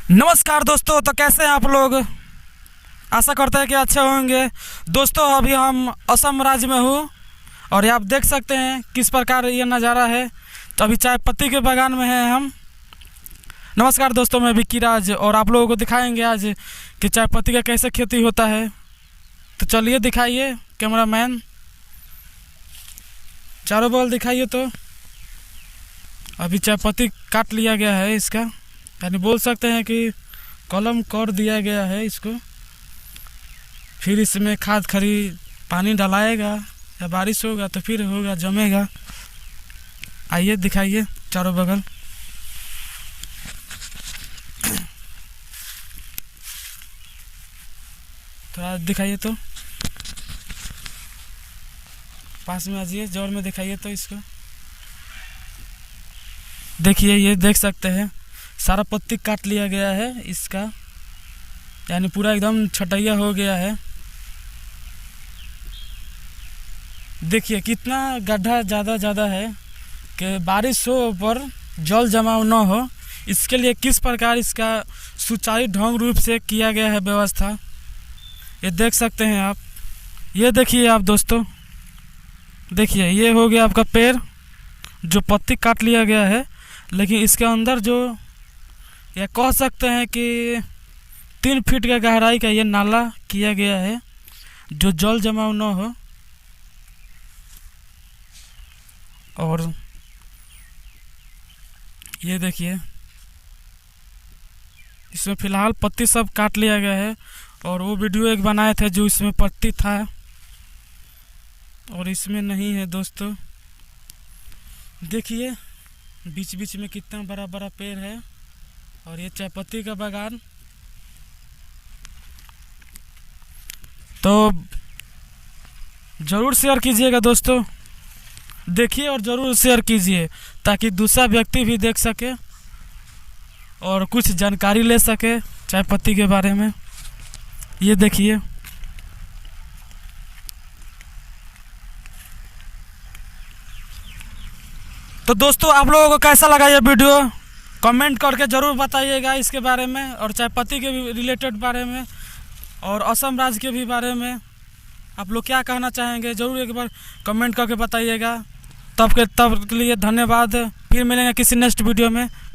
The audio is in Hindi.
नमस्कार दोस्तों, तो कैसे हैं आप लोग। आशा करते हैं कि अच्छे होंगे। दोस्तों अभी हम असम राज्य में हूँ और ये आप देख सकते हैं किस प्रकार ये नज़ारा है। तो अभी चाय पत्ती के बागान में हैं हम। नमस्कार दोस्तों, मैं विक्की राज और आप लोगों को दिखाएंगे आज कि चाय पत्ती का कैसे खेती होता है। तो चलिए दिखाइए कैमरामैन, चारों बगल दिखाइए। तो अभी चाय पत्ती काट लिया गया है इसका, यानी बोल सकते हैं कि कलम कर दिया गया है इसको। फिर इसमें खाद खरी पानी डालाएगा या बारिश होगा तो फिर होगा, जमेगा। आइए दिखाइए चारों बगल। थोड़ा दिखाइए, तो पास में आ जाइए, जोर में दिखाइए। तो इसको देखिए, ये देख सकते हैं सारा पत्ती काट लिया गया है इसका, यानी पूरा एकदम छटैया हो गया है। देखिए कितना गड्ढा ज़्यादा है कि बारिश हो पर जल जमाव न हो, इसके लिए किस प्रकार इसका सुचारू ढंग रूप से किया गया है व्यवस्था, ये देख सकते हैं आप। ये देखिए आप दोस्तों, देखिए ये हो गया आपका पेड़ जो पत्ती काट लिया गया है, लेकिन इसके अंदर जो या कह सकते हैं कि 3 फीट का गहराई का ये नाला किया गया है जो जल जमाव न हो। और ये देखिए इसमें फिलहाल पत्ती सब काट लिया गया है, और वो वीडियो एक बनाए थे जो इसमें पत्ती था और इसमें नहीं है दोस्तों। देखिए बीच बीच में कितना बड़ा बड़ा पेड़ है, और ये चाय पत्ती का बागान। तो ज़रूर शेयर कीजिएगा दोस्तों, देखिए और ज़रूर शेयर कीजिए ताकि दूसरा व्यक्ति भी देख सके और कुछ जानकारी ले सके चाय पत्ती के बारे में। ये देखिए, तो दोस्तों आप लोगों को कैसा लगा ये वीडियो, कमेंट करके ज़रूर बताइएगा इसके बारे में, और चाय पत्ती के भी रिलेटेड बारे में, और असम राज्य के भी बारे में आप लोग क्या कहना चाहेंगे ज़रूर एक बार कमेंट करके बताइएगा। तब के लिए धन्यवाद। फिर मिलेंगे किसी नेक्स्ट वीडियो में।